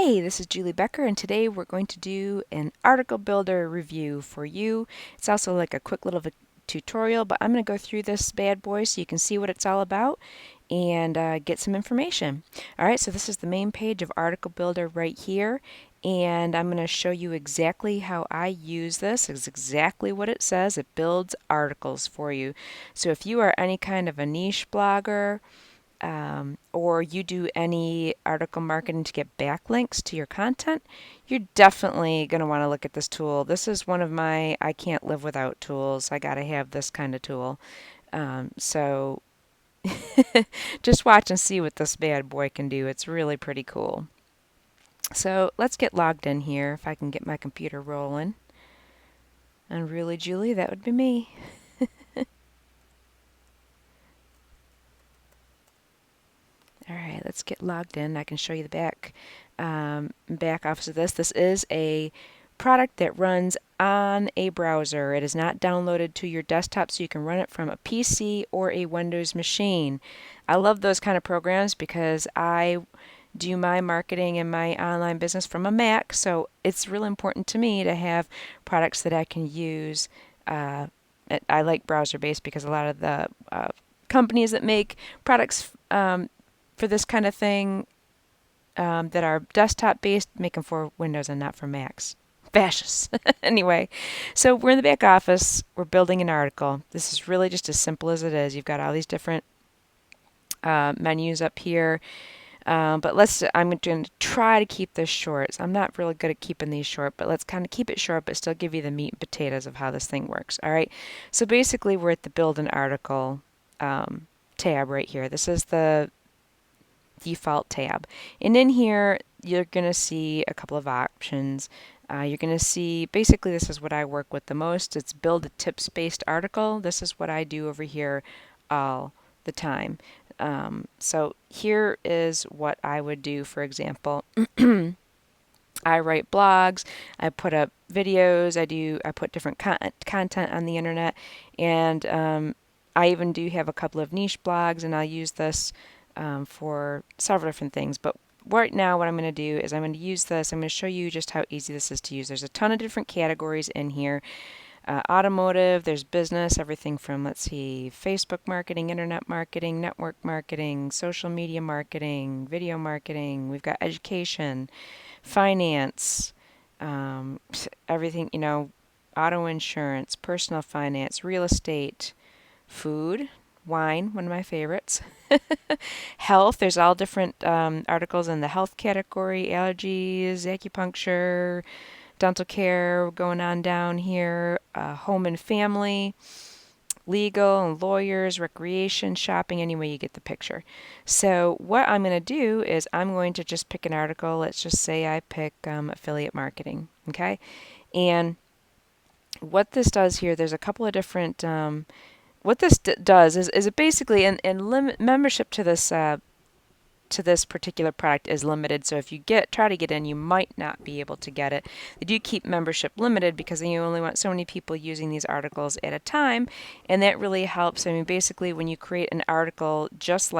Hey, this is Julie Becker, and today we're going to do an article builder review for you. It's also like a quick little tutorial, but I'm going to go through this bad boy so you can see what it's all about and get some information. Alright, so this is the main page of Article Builder right here, and I'm going to show you exactly how I use this. It's exactly what it says. It builds articles for you. So if you are any kind of a niche blogger, or you do any article marketing to get backlinks to your content, you're definitely going to want to look at this tool. This is one of my I can't live without tools. I got to have this kind of tool. So just watch and see what this bad boy can do. It's really pretty cool. So let's get logged in here if I can get my computer rolling. Unruly Julie, that would be me. All right, let's get logged in. I can show you the back office of this. This is a product that runs on a browser. It is not downloaded to your desktop, so you can run it from a PC or a Windows machine. I love those kind of programs because I do my marketing and my online business from a Mac, so it's really important to me to have products that I can use. I like browser-based because a lot of the companies that make products for this kind of thing that are desktop based, make them for Windows and not for Macs. Fascists. Anyway, so we're in the back office. We're building an article. This is really just as simple as it is. You've got all these different menus up here. But I'm going to try to keep this short. So I'm not really good at keeping these short, but let's kind of keep it short, but still give you the meat and potatoes of how this thing works. All right. So basically, we're at the build an article tab right here. This is the default tab. And in here, you're going to see a couple of options. You're going to see, basically this is what I work with the most. It's build a tips-based article. This is what I do over here all the time. So here is what I would do, for example. I write blogs, I put up videos, I put different content on the internet, and I even do have a couple of niche blogs, and I'll use this for several different things. But right now what I'm going to do is I'm going to use this. I'm going to show you just how easy this is to use. There's a ton of different categories in here. Automotive, there's business, everything from, let's see, Facebook marketing, internet marketing, network marketing, social media marketing, video marketing. We've got education, finance, everything, auto insurance, personal finance, real estate, food, wine, one of my favorites. Health, there's all different articles in the health category, allergies, acupuncture, dental care going on down here, home and family, legal and lawyers, recreation, shopping, anyway, you get the picture. So what I'm going to do is I'm going to just pick an article. Let's just say I pick affiliate marketing, okay? And what this does here, there's a couple of different what this does is it basically, and membership to this particular product is limited. So if you try to get in, you might not be able to get it. They do keep membership limited because you only want so many people using these articles at a time, and that really helps. I mean, basically, when you create an article just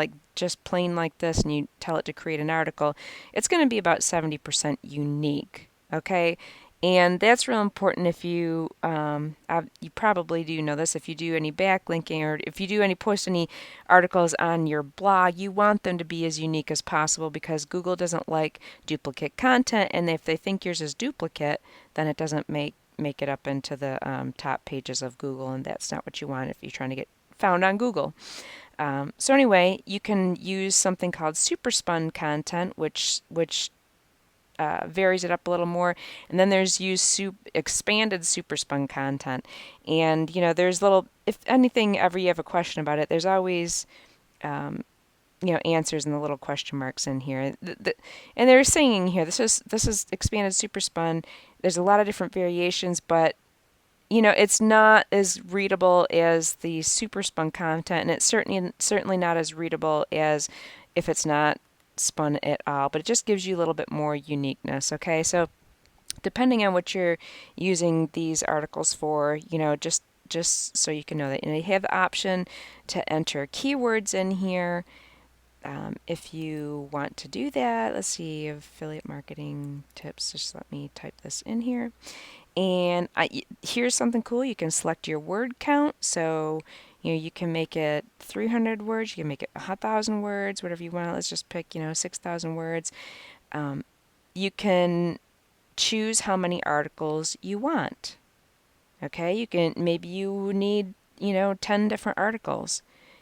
plain like this, and you tell it to create an article, it's going to be about 70% unique. Okay, and that's real important if you probably do know this. If you do any backlinking or if you do post any articles on your blog, you want them to be as unique as possible because Google doesn't like duplicate content, and if they think yours is duplicate, then it doesn't make it up into the top pages of Google, and that's not what you want if you're trying to get found on Google. So anyway, you can use something called super spun content, which varies it up a little more, and then there's expanded super spun content. And there's if anything ever you have a question about it, there's always answers in the little question marks in here. And they're saying here, this is expanded super spun. There's a lot of different variations, but it's not as readable as the super spun content, and it's certainly not as readable as if it's not spun at all, but it just gives you a little bit more uniqueness. Okay, so depending on what you're using these articles for, just so you can know that, you have the option to enter keywords in here. If you want to do that, let's see, affiliate marketing tips. Just let me type this in here. And here's something cool. You can select your word count. So, you can make it 300 words. You can make it 1,000 words, whatever you want. Let's just pick, 6,000 words. You can choose how many articles you want. Okay, maybe you need, 10 different articles.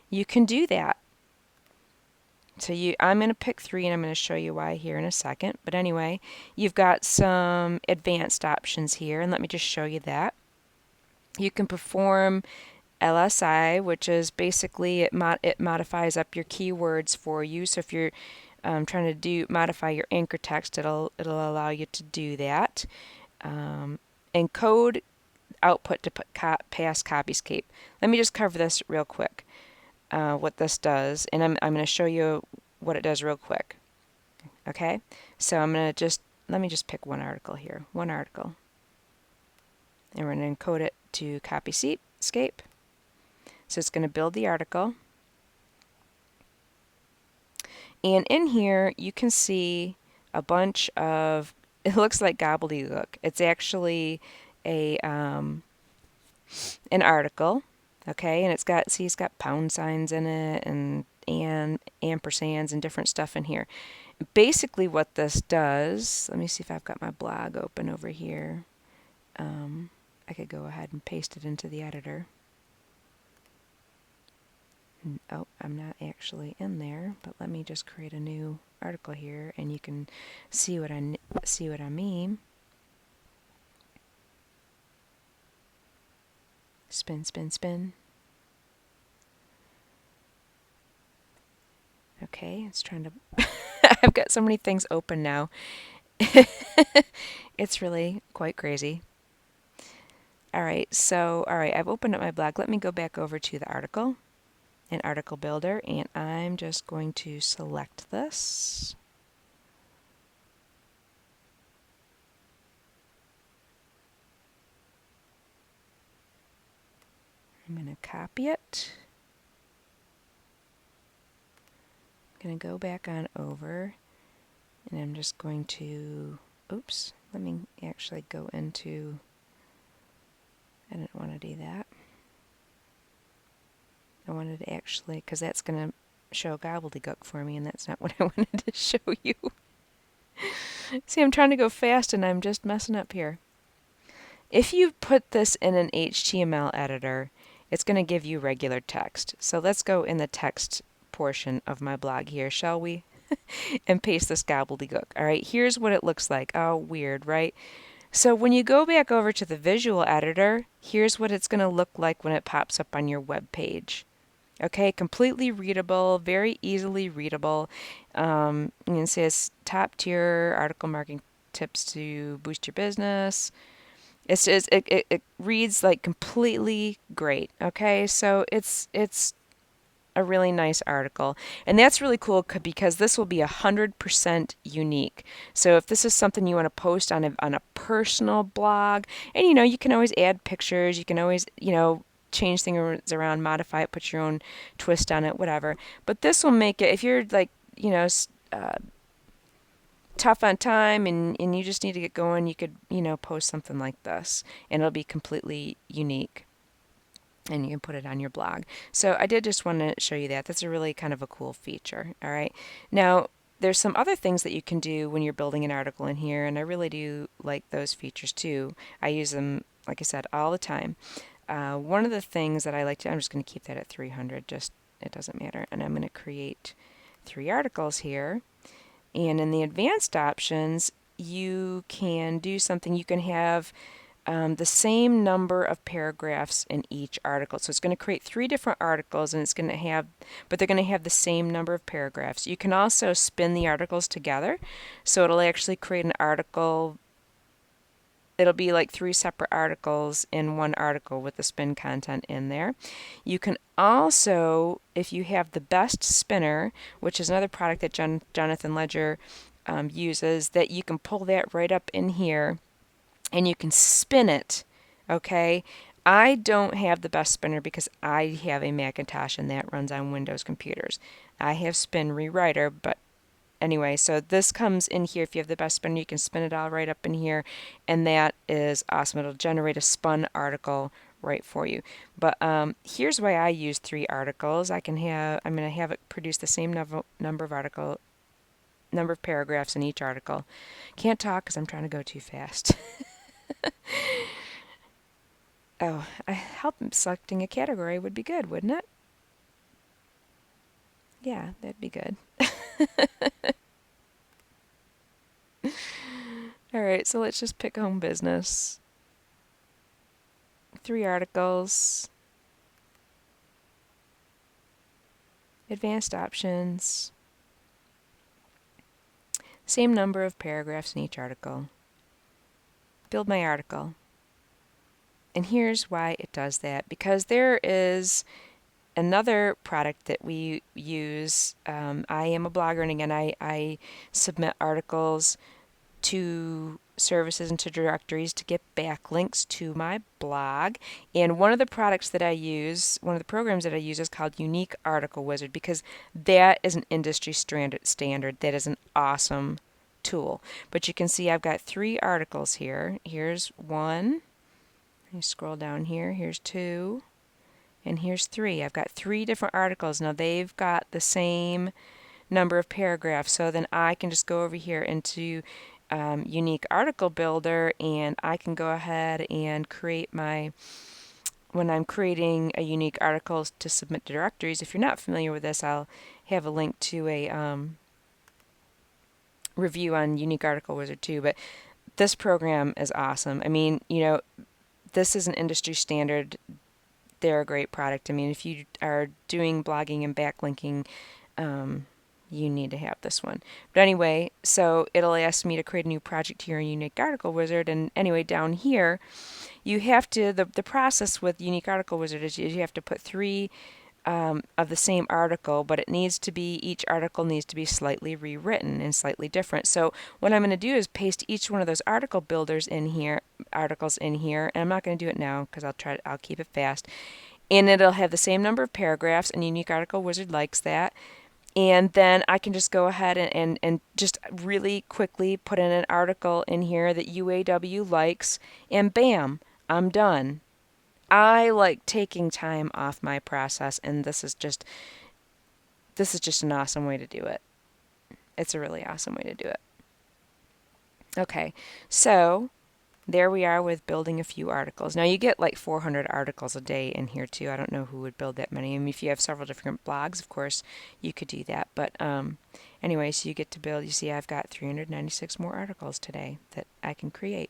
You can do that. So I'm going to pick 3 and I'm going to show you why here in a second. But anyway, you've got some advanced options here, and let me just show you that. You can perform LSI, which is basically it modifies up your keywords for you. So if you're trying to modify your anchor text, it'll allow you to do that. Encode output to pass copyscape. Let me just cover this real quick. What this does, and I'm going to show you what it does real quick. Okay, so let me just pick one article here, and we're going to encode it to copyscape. So it's going to build the article, and in here you can see a bunch of, it looks like gobbledygook. It's actually an article. Okay, and it's got pound signs in it and ampersands and different stuff in here. Basically what this does, let me see if I've got my blog open over here. I could go ahead and paste it into the editor. Oh, I'm not actually in there, but let me just create a new article here and you can see what I mean. Spin, spin, spin. Okay, it's trying to I've got so many things open now. It's really quite crazy. Alright, I've opened up my blog. Let me go back over to the article, an article builder, and I'm just going to select this. I'm going to copy it. I'm going to go back on over, and I'm just going to, oops, let me actually go into, I didn't want to do that. I wanted to actually, because that's going to show gobbledygook for me, and that's not what I wanted to show you. See, I'm trying to go fast, and I'm just messing up here. If you put this in an HTML editor, it's going to give you regular text. So let's go in the text portion of my blog here, shall we? And paste this gobbledygook. All right, here's what it looks like. Oh, weird, right? So when you go back over to the visual editor, here's what it's going to look like when it pops up on your web page. Okay, completely readable, very easily readable. You can see it's top tier article marketing tips to boost your business. It reads like completely great. Okay, so it's a really nice article, and that's really cool because this will be 100% unique. So if this is something you want to post on a personal blog, and you can always add pictures, you can always change things around, modify it, put your own twist on it, whatever. But this will make it, if you're like tough on time and you just need to get going, you could post something like this, and it'll be completely unique. And you can put it on your blog. So I did just want to show you that. That's a really kind of a cool feature. All right. Now, there's some other things that you can do when you're building an article in here, and I really do like those features too. I use them, like I said, all the time. One of the things that I like to, I'm just going to keep that at 300, just it doesn't matter. And I'm going to create 3 articles here. And in the advanced options, you can do something. You can have the same number of paragraphs in each article. So it's going to create 3 different articles, and but they're going to have the same number of paragraphs. You can also spin the articles together, so it'll actually create an article. It'll be like 3 separate articles in one article with the spin content in there. You can also, if you have the Best Spinner, which is another product that Jonathan Ledger uses, that you can pull that right up in here and you can spin it, okay? I don't have the best spinner because I have a Macintosh and that runs on Windows computers. I have Spin Rewriter, but anyway, so this comes in here. If you have the best spinner, you can spin it all right up in here, and that is awesome. It'll generate a spun article right for you. But here's why I use 3 articles. I'm going to have it produce the same number of paragraphs in each article. Can't talk because I'm trying to go too fast. Oh, I help selecting a category would be good, wouldn't it? Yeah, that'd be good. All right, so let's just pick home business. 3 articles. Advanced options. Same number of paragraphs in each article. Build my article. And here's why it does that. Because there is another product that we use. I am a blogger, and again, I submit articles to services and to directories to get backlinks to my blog. And one of the programs that I use is called Unique Article Wizard, because that is an industry standard. That is an awesome tool. But you can see I've got 3 articles here. Here's 1. You scroll down here. Here's 2. And here's 3. I've got 3 different articles. Now they've got the same number of paragraphs. So then I can just go over here into Unique Article Builder, and I can go ahead and create when I'm creating a unique article to submit to directories. If you're not familiar with this, I'll have a link to a review on Unique Article Wizard too. But this program is awesome. I mean, this is an industry standard. They're a great product. I mean, if you are doing blogging and backlinking, you need to have this one. But anyway, so it'll ask me to create a new project here in Unique Article Wizard. And anyway, down here, you have to, the process with Unique Article Wizard is you have to put 3 of the same article, but each article needs to be slightly rewritten and slightly different. So what I'm going to do is paste each one of those articles in here, and I'm not going to do it now because I'll keep it fast. And it'll have the same number of paragraphs, and Unique Article Wizard likes that. And then I can just go ahead and just really quickly put in an article in here that UAW likes, and bam, I'm done. I like taking time off my process, and this is just an awesome way to do it. It's a really awesome way to do it. Okay, so there we are with building a few articles. Now you get like 400 articles a day in here too. I don't know who would build that many. I mean, if you have several different blogs, of course, you could do that. But anyway, so you get to build. You see I've got 396 more articles today that I can create.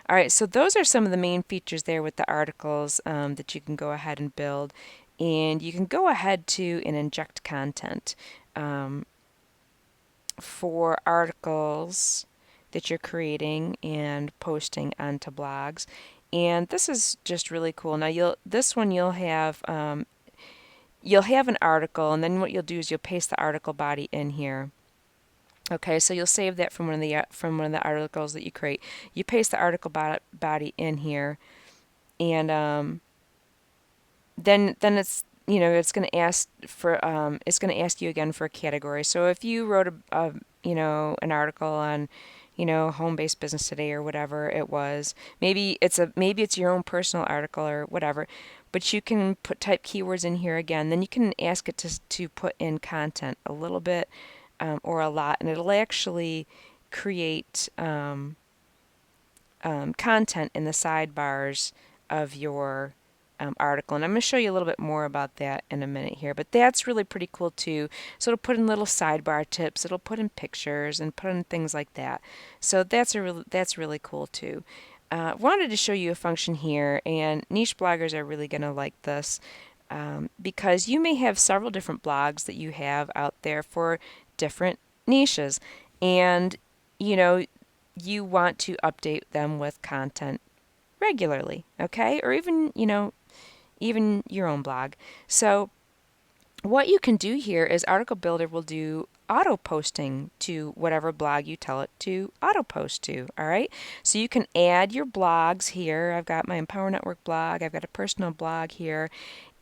All right, so those are some of the main features there with the articles that you can go ahead and build. And you can go ahead to and inject content for articles that you're creating and posting onto blogs. And this is just really cool. Now you'll have an article, and then what you'll do is you'll paste the article body in here. Okay, so you'll save that from one of the articles that you create. You paste the article body in here, and then it's it's going to ask you again for a category. So if you wrote an article on home-based business today or whatever it was, maybe it's your own personal article or whatever, but you can type keywords in here again. Then you can ask it to put in content a little bit or a lot, and it'll actually create content in the sidebars of your article. And I'm going to show you a little bit more about that in a minute here, but that's really pretty cool too. So it'll put in little sidebar tips, it'll put in pictures and put in things like that. So that's really cool too. Wanted to show you a function here, and niche bloggers are really going to like this because you may have several different blogs that you have out there for different niches, and you want to update them with content regularly, okay? Or even your own blog. So what you can do here is Article Builder will do auto posting to whatever blog you tell it to auto post to. All right, so you can add your blogs here. I've got my Empower Network blog, I've got a personal blog here,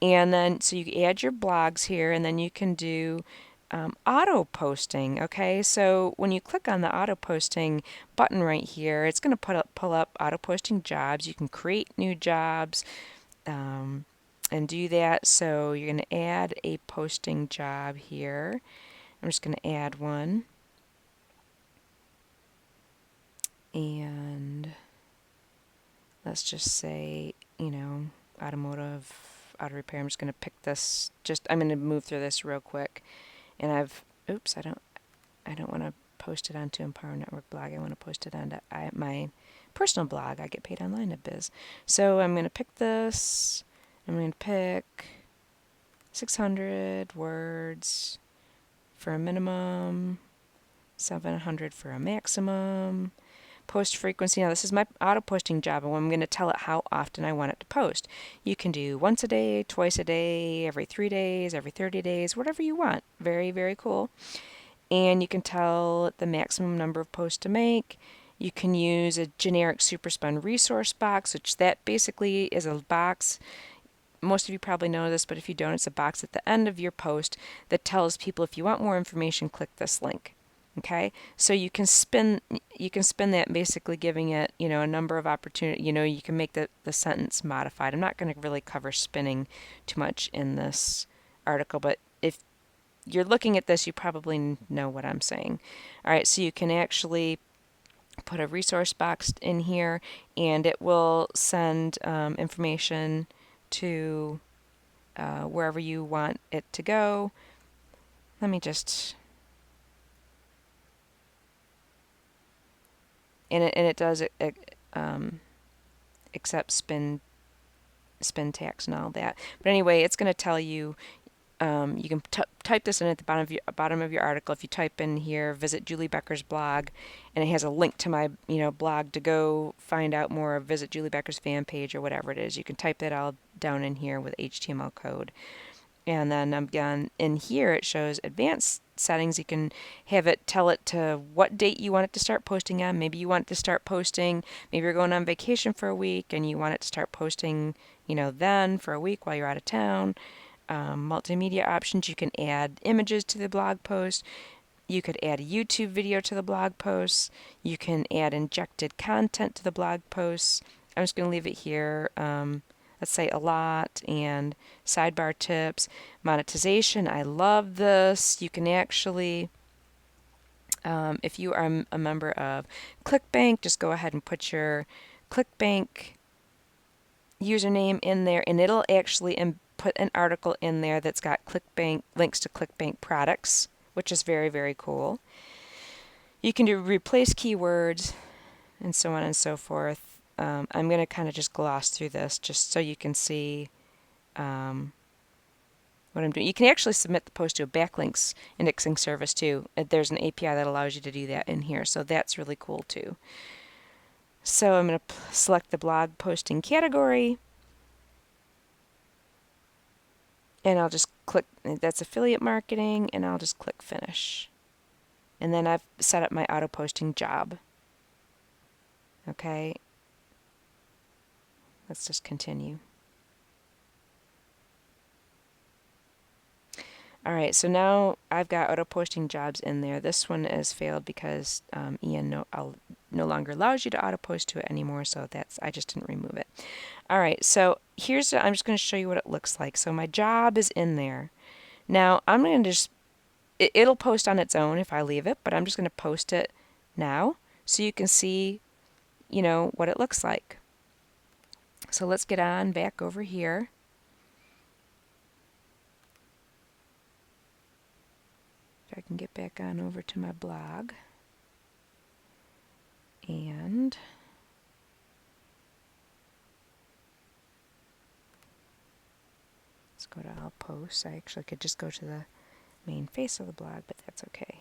and then so you add your blogs here, and then you can do auto posting. Okay, so when you click on the auto posting button right here, it's going to pull up auto posting jobs. You can create new jobs and do that. So you're going to add a posting job here. I'm just going to add one, and let's just say, automotive auto repair. I'm just going to pick this. I'm going to move through this real quick, and oops, I don't want to post it onto Empower Network blog. I want to post it onto my personal blog. I get paid online at Biz. So I'm going to pick this. I'm going to pick 600 words for a minimum, 700 for a maximum. Post frequency. Now this is my auto posting job, and I'm going to tell it how often I want it to post. You can do once a day, twice a day, every 3 days, every 30 days, whatever you want. Very, very cool. And you can tell it the maximum number of posts to make. You can use a generic super spun resource box, which that basically is a box. Most of you probably know this, but if you don't, it's a box at the end of your post that tells people, if you want more information, click this link. Okay, so you can spin that, basically giving it, a number of opportunities. You can make the sentence modified. I'm not going to really cover spinning too much in this article, but if you're looking at this, you probably know what I'm saying. All right, so you can actually put a resource box in here, and it will send information to wherever you want it to go. Let me just, and it does accept spin tax and all that. But anyway, it's going to tell you. You can type this in at the bottom of your article. If you type in here, visit Julie Becker's blog, and it has a link to my blog to go find out more. Visit Julie Becker's fan page or whatever it is. You can type that all down in here with HTML code. And then again, in here it shows advanced settings. You can have it tell it to what date you want it to start posting on. Maybe you want it to start posting, maybe you're going on vacation for a week and you want it to start posting, then for a week while you're out of town. Multimedia options, you can add images to the blog post. You could add a YouTube video to the blog posts. You can add injected content to the blog posts. I'm just going to leave it here. Let's say a lot, and sidebar tips, monetization. I love this. You can actually, if you are a member of ClickBank, just go ahead and put your ClickBank username in there, and it'll actually put an article in there that's got ClickBank links to ClickBank products, which is very, very cool. You can do replace keywords and so on and so forth. I'm going to kind of just gloss through this just so you can see what I'm doing. You can actually submit the post to a backlinks indexing service too. There's an API that allows you to do that in here, so that's really cool too. So I'm going to select the blog posting category, and I'll just click, that's affiliate marketing, and I'll just click finish. And then I've set up my auto posting job. Okay, let's just continue. All right, so now I've got auto posting jobs in there. This one has failed because Ian no longer allows you to auto post to it anymore, so I just didn't remove it. All right, so I'm just going to show you what it looks like. So my job is in there. Now I'm going to it'll post on its own if I leave it, but I'm just going to post it now so you can see, what it looks like. So let's get on back over here. If I can get back on over to my blog. And let's go to all posts. I actually could just go to the main face of the blog, but that's okay.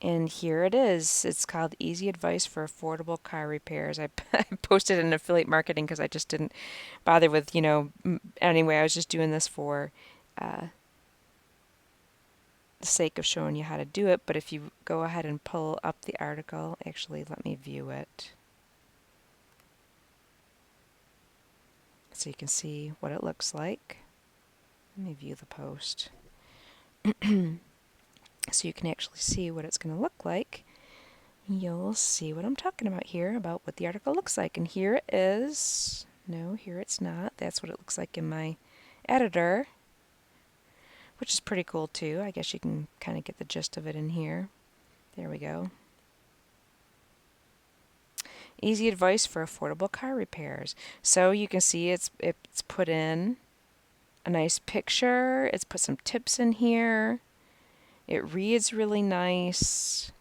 And here it is. It's called Easy Advice for Affordable Car Repairs. I posted in affiliate marketing because I just didn't bother with, anyway, I was just doing this for the sake of showing you how to do it, but if you go ahead and pull up the article, actually let me view it so you can see what it looks like. Let me view the post. So you can actually see what it's going to look like. You'll see what I'm talking about here, about what the article looks like. And here it is. No, here it's not. That's what it looks like in my editor, which is pretty cool too. I guess you can kind of get the gist of it in here. There we go. Easy advice for affordable car repairs. So you can see it's put in a nice picture. It's put some tips in here. It reads really nice.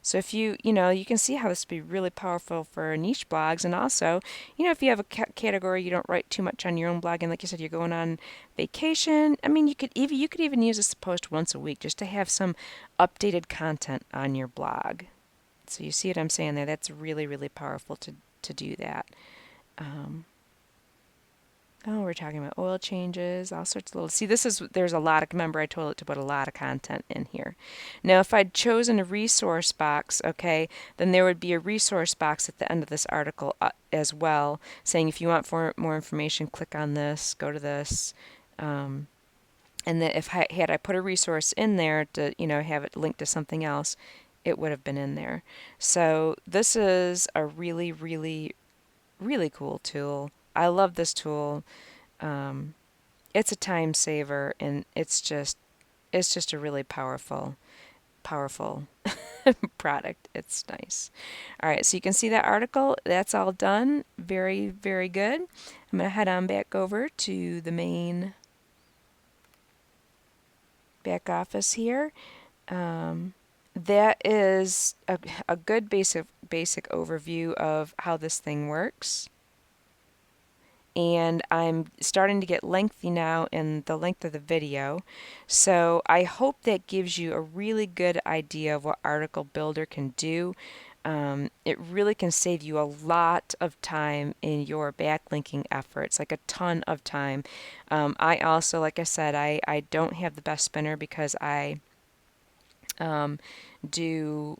So if you can see how this would be really powerful for niche blogs, and also, if you have a category you don't write too much on your own blog, and like you said, you're going on vacation. I mean, you could even use this post once a week just to have some updated content on your blog. So you see what I'm saying there? That's really, really powerful to do that. Oh, we're talking about oil changes, all sorts of little. See, there's a lot of, remember I told it to put a lot of content in here. Now, if I'd chosen a resource box, okay, then there would be a resource box at the end of this article as well, saying if you want more information, click on this, go to this. And that if I put a resource in there to, have it linked to something else, it would have been in there. So this is a really, really, really cool tool. I love this tool. It's a time saver, and it's just a really powerful product. It's nice. All right, so you can see that article. That's all done. Very, very good. I'm going to head on back over to the main back office here. That is a good basic overview of how this thing works. And I'm starting to get lengthy now in the length of the video. So I hope that gives you a really good idea of what Article Builder can do. It really can save you a lot of time in your backlinking efforts, like a ton of time. I also, like I said, I don't have the best spinner because I do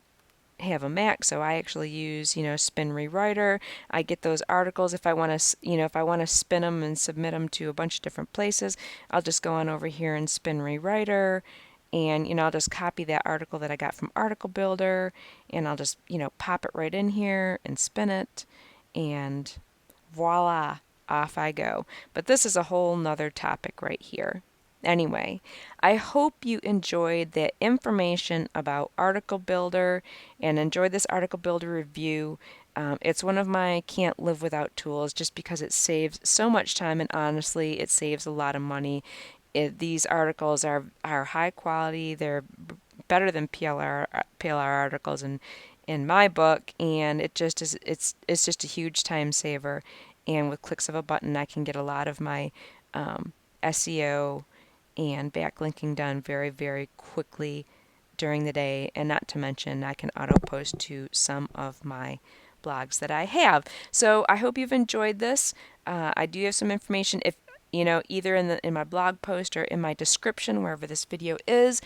have a Mac, so I actually use, Spin Rewriter. I get those articles if I want to, if I want to spin them and submit them to a bunch of different places, I'll just go on over here and Spin Rewriter, and I'll just copy that article that I got from Article Builder, and I'll just, pop it right in here and spin it, and voila, off I go. But this is a whole nother topic right here. Anyway, I hope you enjoyed that information about Article Builder and enjoyed this Article Builder review. It's one of my can't live without tools just because it saves so much time, and honestly, it saves a lot of money. These articles are high quality. They're better than PLR articles in my book, and it just is. It's just a huge time saver. And with clicks of a button, I can get a lot of my SEO and backlinking done very, very quickly during the day, and not to mention I can auto post to some of my blogs that I have. So I hope you've enjoyed this. I do have some information, if either in my blog post or in my description wherever this video is.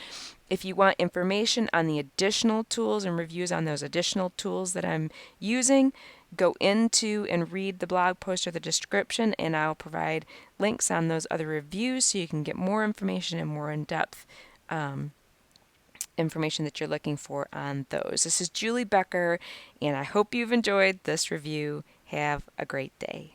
If you want information on the additional tools and reviews on those additional tools that I'm using, go into and read the blog post or the description, and I'll provide links on those other reviews so you can get more information and more in-depth information that you're looking for on those. This is Julie Becker, and I hope you've enjoyed this review. Have a great day.